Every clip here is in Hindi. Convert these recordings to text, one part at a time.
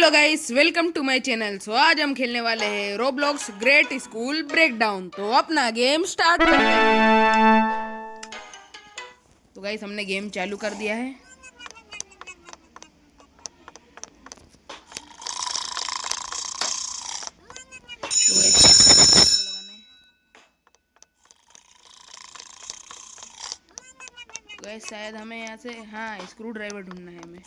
Hello guys, welcome to my channel. So आज हम खेलने वाले हैं रोब्लॉक्स ग्रेट स्कूल ब्रेकडाउन। तो अपना गेम स्टार्ट करते हैं। तो गाइस हमने गेम चालू कर दिया है। तो गाइस शायद हमें यहाँ से स्क्रू ड्राइवर ढूंढना है हमें।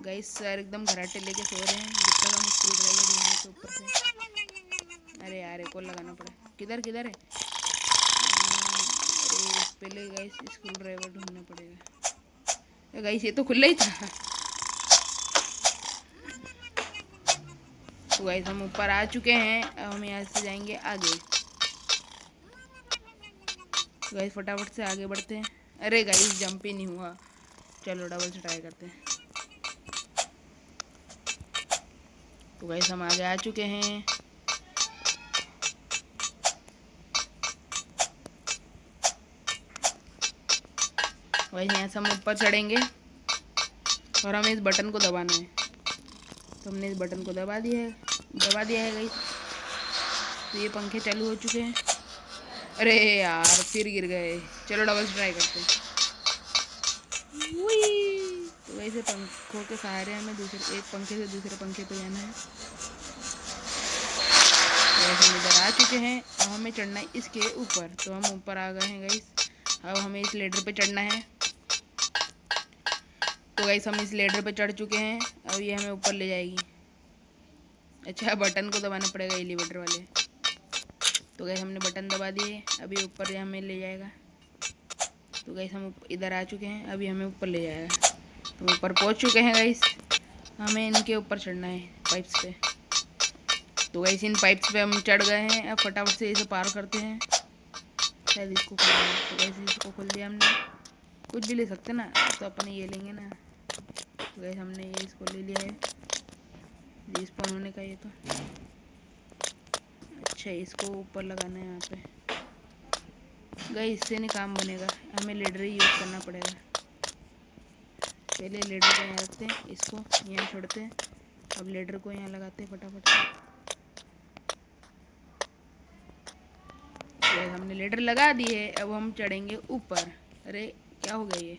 गाइस सर एकदम घराटे लेके सो रहे हैं जब तक हम स्क्रू ड्राइवर ढूंढने के ऊपर से। अरे यार एक और लगाना पड़ा। किधर किधर है? अरे पहले गाइस स्क्रू ड्राइवर ढूंढना पड़ेगा। गाइस ये तो खुला ही था। तो गाइस हम ऊपर आ चुके हैं। अब हम यहाँ से जाएंगे आगे। तो गाइस फटाफट से आगे बढ़ते हैं। अरे गाइस जंप ही नहीं हुआ। चलो डबल से ट्राई करते हैं। तो गाइस हम आगे आ चुके हैं। गाइस यहाँ से हम ऊपर चढ़ेंगे और हमें इस बटन को दबाना है। तो हमने इस बटन को दबा दिया है गाइस। तो ये पंखे चालू हो चुके हैं। अरे यार फिर गिर गए। चलो डबल से ट्राई करते हैं। तो वैसे पंखों के सहारे हमें एक पंखे से दूसरे पंखे पे जाना है। तो हम इधर आ चुके हैं। अब हमें चढ़ना है इसके ऊपर। तो हम ऊपर आ गए हैं गाइस। अब हमें इस लेडर पे चढ़ना है। तो गाइस हम इस लेडर पे चढ़ चुके हैं। अब ये हमें ऊपर ले जाएगी। अच्छा बटन को दबाना पड़ेगा एलिवेटर वाले। तो गाइस हमने बटन दबा दिए। अभी ऊपर ये हमें ले जाएगा। तो गाइस हम इधर आ चुके हैं। अभी हमें ऊपर ले जाएगा। तो ऊपर पहुंच चुके हैं गाइस। हमें इनके ऊपर चढ़ना है पाइप्स पे। तो गाइस इन पाइप्स पे हम चढ़ गए हैं। अब फटाफट से इसे पार करते हैं। शायद इसको खोल दिया। तो गाइस इसको खोल दिया हमने। कुछ भी ले सकते ना, तो अपन ये लेंगे ना। तो गाइस हमने ये इसको ले लिया है। रिस्पॉन होने का ये तो। अच्छा इसको ऊपर लगाना है यहाँ पे। गाइस इससे नहीं काम बनेगा, हमें लेडर ही यूज़ करना पड़ेगा। पहले लेडर को यहाँ रखते हैं, इसको यहाँ छोड़ते हैं। अब लेडर को यहाँ लगाते हैं फटाफट से। गाइस हमने लेडर लगा दी है। अब हम चढ़ेंगे ऊपर। अरे क्या हो गया ये?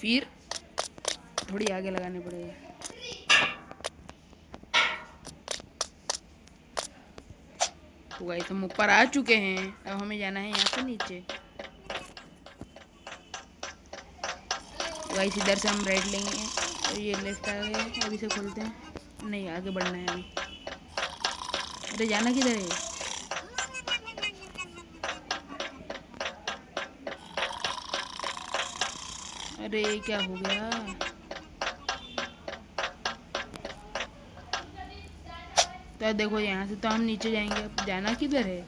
फिर थोड़ी आगे लगाने पड़ेगा। तो गाइस हम ऊपर आ चुके हैं। अब हमें जाना है यहाँ से नीचे। गाइस इधर से हम राइट लेंगे और ये लेफ्ट आ गए। अभी से खोलते हैं। नहीं आगे बढ़ना है अभी। अरे जाना किधर है? अरे क्या हो गया? तो देखो यहाँ से तो हम नीचे जाएंगे। अब जाना किधर है?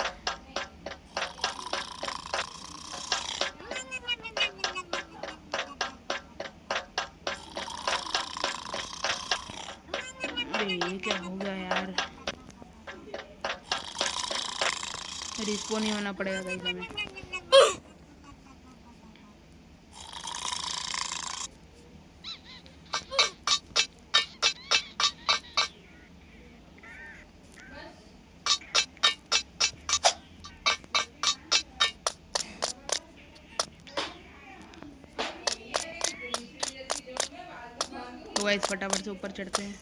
अरे ये क्या हो गया यार? रिस्पॉन ही होना पड़ेगा गाइस हमें। तो गाइस फटाफट से ऊपर चढ़ते हैं।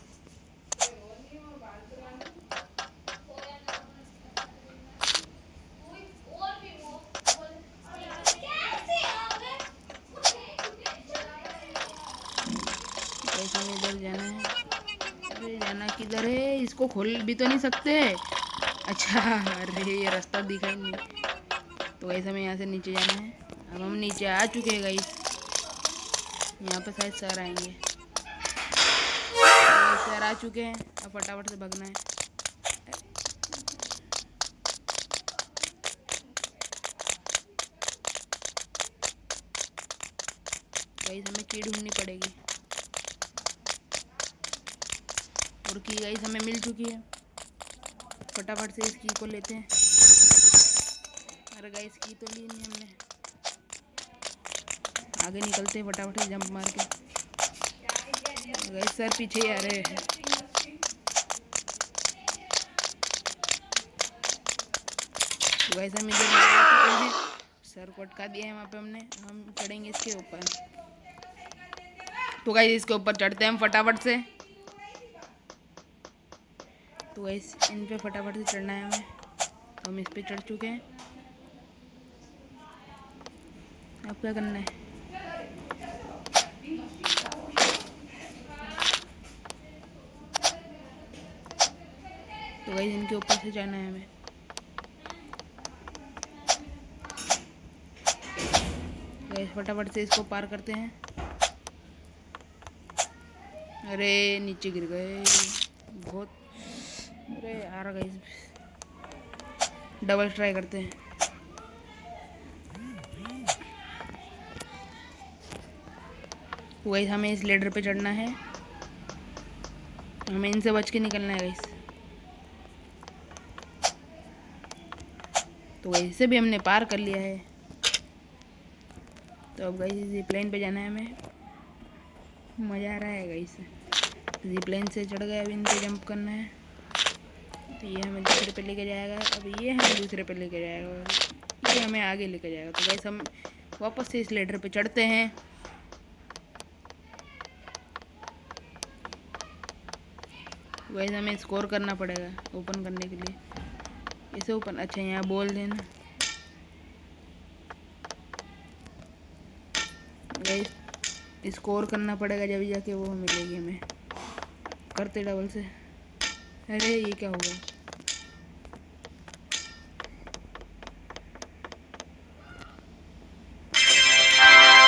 गाइस हमें इधर जाना है। अरे जाना किधर है? इसको खोल भी तो नहीं सकते। अच्छा अरे ये रास्ता दिखा ही नहीं। तो गाइस हमें यहाँ से नीचे जाना है। अब हम नीचे आ चुके हैं गाइस। यहाँ पे शायद सर आएंगे। सर आ चुके हैं। अब फटाफट से भागना है। गाइस हमें की ढूंढनी पड़ेगी। और की गाइस हमें मिल चुकी है। फटाफट से इस की को लेते हैं। अरे गाइस की तो ली नहीं हमने। आगे निकलते हैं फटाफट से जंप मार के। गाइस सर पीछे ही आ रहे हैं। तो गाइस हम इधर आ चुके हैं, सर को अटका दिया है वहाँ पे हमने। हम चढ़ेंगे इसके ऊपर। तो गाइस इसके ऊपर चढ़ते हैं हम फटाफट से। तो गाइस इन पे फटाफट से चढ़ना है हमें। तो हम इस पे चढ़ चुके हैं। अब क्या करना है? तो गाइस इनके ऊपर से जाना है हमें। गाइस फटाफट से इसको पार करते हैं। अरे नीचे गिर गए बहुत। अरे यार गाइस डबल ट्राई करते हैं। तो गाइस हमें इस लेडर पे चढ़ना है। हमें इनसे बच के निकलना है गाइस। तो गाइस इसे भी हमने पार कर लिया है। तो अब गाइस जिप लाइन पे जाना है हमें। मज़ा आ रहा है गाइस। जिप लाइन से चढ़ गए, अब इन पे जंप करना है। तो ये हमें दूसरे पे लेके जाएगा। अब ये हमें दूसरे पे लेके जाएगा, ये हमें आगे लेके जाएगा। तो गाइस हम वापस से इस लेडर पे चढ़ते हैं। गाइस हमें स्कोर करना पड़ेगा ओपन करने के लिए। इसे ओपन, अच्छा यहाँ बोल देना। गाइस स्कोर करना पड़ेगा जब जाके वो मिलेगी हमें। करते डबल से। अरे ये क्या होगा?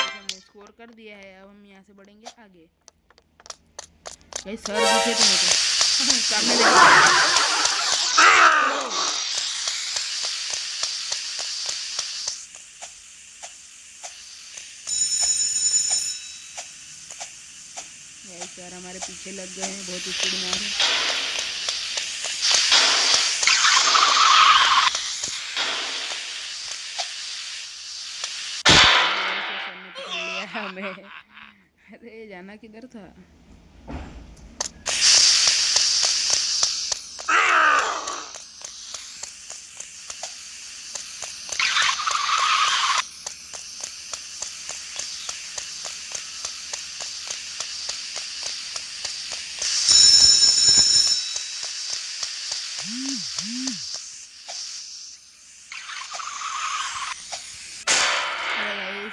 हमने स्कोर कर दिया है। अब हम यहाँ से बढ़ेंगे आगे। गाइस सर दिखे तो मेरे सामने देखो। यार हमारे पीछे लग गए हैं, बहुत स्पीड में आ रहे हैं। पकड़ लिया हमें। अरे जाना किधर था?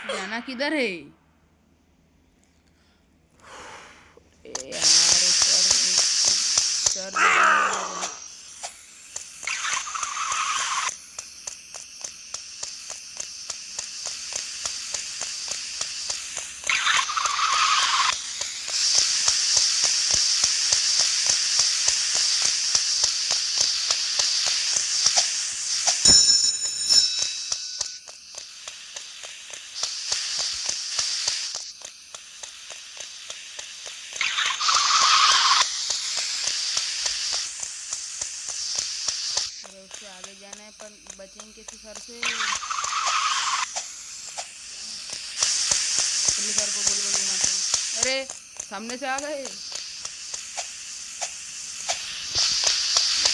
जाना किधर है? यार सर उससे आगे जाना है, पर बचेंगे किसी सर से। सर को गोल गोल घुमाते हैं। अरे सामने से आ गए।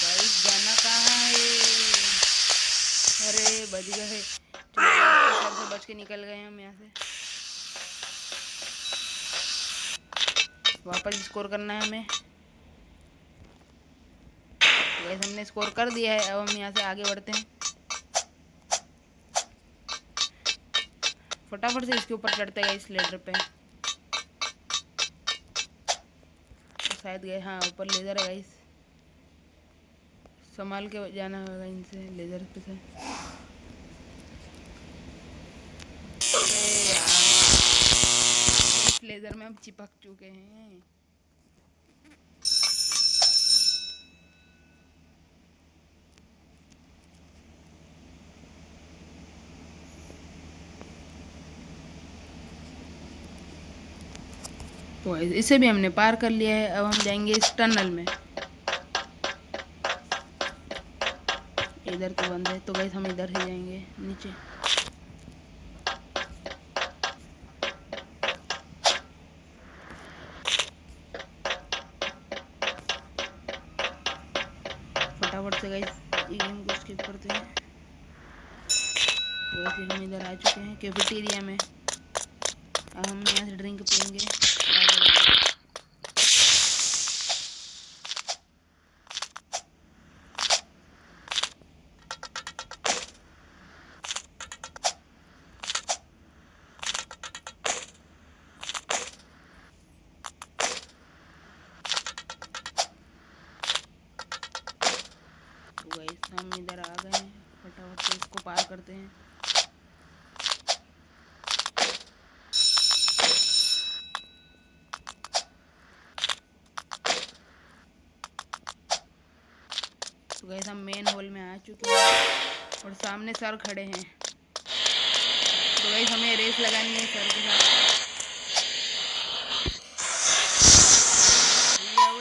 गाइस जाना कहाँ है? अरे बच गए। सर से बच के निकल गए हम यहाँ से। वापस स्कोर करना है हमें। गाइस हमने स्कोर कर दिया है। अब हम यहाँ से आगे बढ़ते हैं। फटाफट से इसके ऊपर चढ़ते गए इस लेडर पे। तो शायद गए, हाँ ऊपर लेजर है गाइस, संभाल के जाना होगा इनसे लेजर पे से। इस लेजर में हम चिपक चुके हैं। तो इसे भी हमने पार कर लिया है। अब हम जाएंगे इस टनल में। इधर तो बंद है, तो गाइस हम इधर से जाएंगे नीचे। फटाफट से गाइस ये गेम को स्किप करते हैं। तो वैसे हम इधर आ चुके हैं कैफेटेरिया में। अब हम यहाँ से ड्रिंक पियेंगे और आगे बढ़ेंगे। तो गाइस हम इधर आ गए हैं, फटाफट से इसको पार करते हैं। तो गाइस हम मेन हॉल में आ चुके हैं और सामने सर खड़े हैं। तो गाइस हमें रेस लगानी है सर के साथ।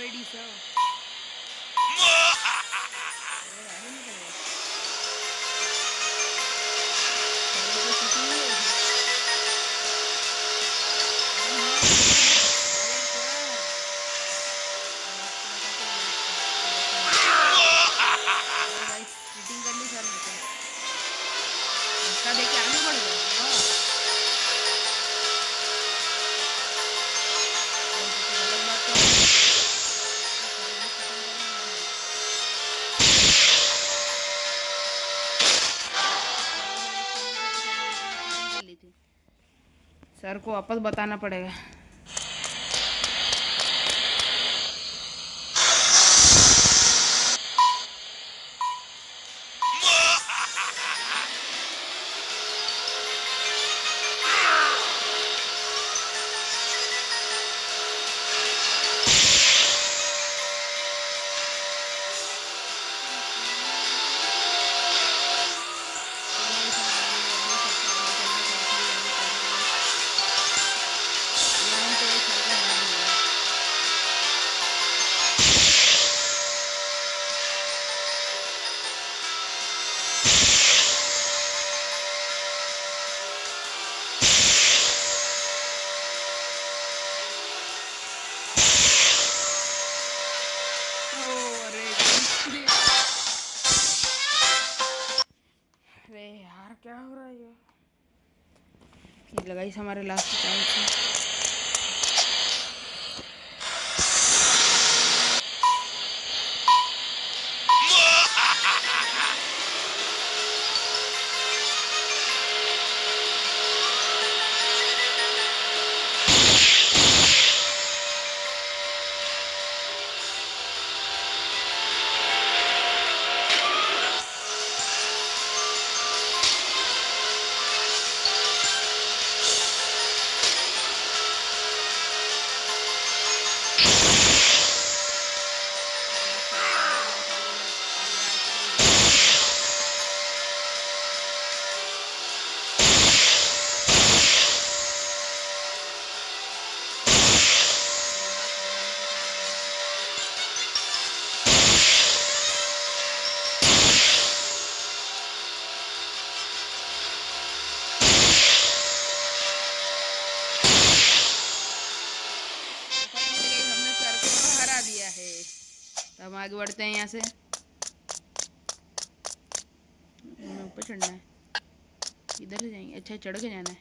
ready sir। चीटिंग कर ली सर ने तो इसका देख के आगे बढ़ गया। गलत बात तो सर को वापस बताना पड़ेगा। अरे यार क्या हो रहा है ये लगाई हमारे लास्ट चांस है। तो हम आगे बढ़ते हैं यहाँ से। ऊपर चढ़ना है, इधर से जाएंगे। अच्छा चढ़ के जाना है।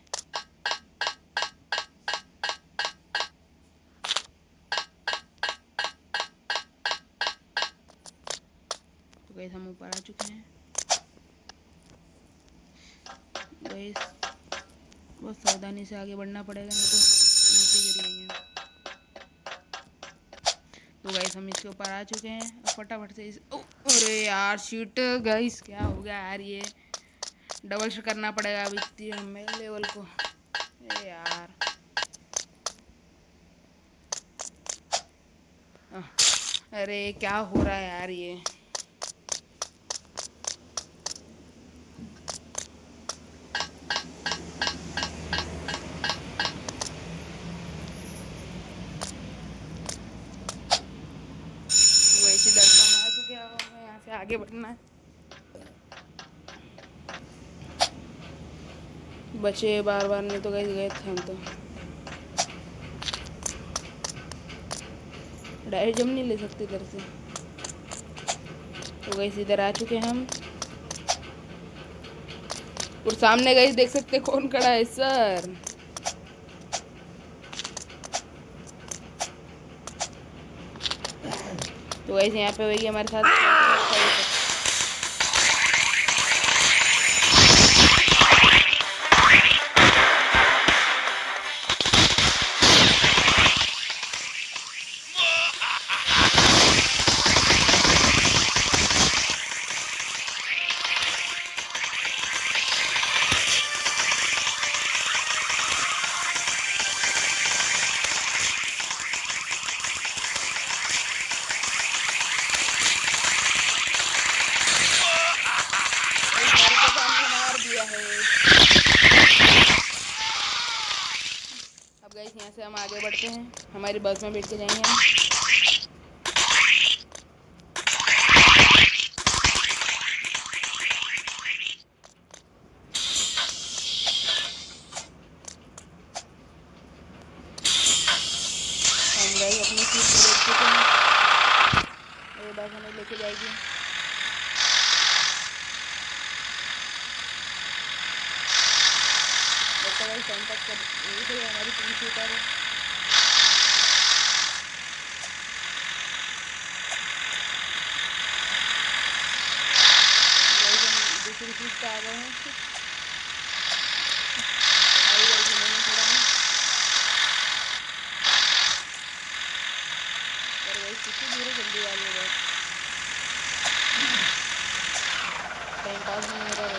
तो गाइस हम ऊपर आ चुके हैं। गाइस बहुत सावधानी से आगे बढ़ना पड़ेगा, नहीं तो नीचे गिर जाएंगे। तो गाइस हम इसके ऊपर आ चुके हैं। अब फटाफट से इस अरे यार शीट गाइस क्या हो गया यार, ये डबल से करना पड़ेगा अब इतनी हमें लेवल को। यार अरे क्या हो रहा है यार ये। वैसे डर हम आ चुके हैं, अब हमें यहाँ से आगे बढ़ना है। बचे बार बार, नहीं तो गए थे हम तो। डायरेक्ट जम नहीं ले सकते इधर से। तो गई इधर आ चुके हैं हम, और सामने गई देख सकते कौन खड़ा है सर। तो वैसे यहाँ पे होगी हमारे साथ। अब गाइस यहाँ से हम आगे बढ़ते हैं, हमारी बस में बैठ के जाएंगे हम। गाइस अपनी सीट पर बैठ चुके हैं, ये बस हमें लेके जाएगी। टाइम तक कर हमारी पूरी सीट है। दूसरी सीट पे आ गए हैं, कितनी दूर है जल्दी वाली है, टाइम पास नहीं हो रहा है।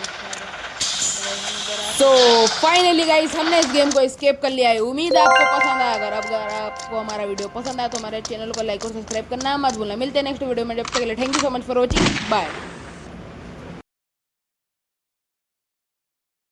तो फाइनली गाइस हमने इस गेम को एस्केप कर लिया है। उम्मीद है आपको पसंद आया। अगर आपको हमारा वीडियो पसंद आया तो हमारे चैनल को लाइक और सब्सक्राइब करना मत भूलना। मिलते हैं नेक्स्ट वीडियो में, जब तक के लिए thank you so much for watching, bye.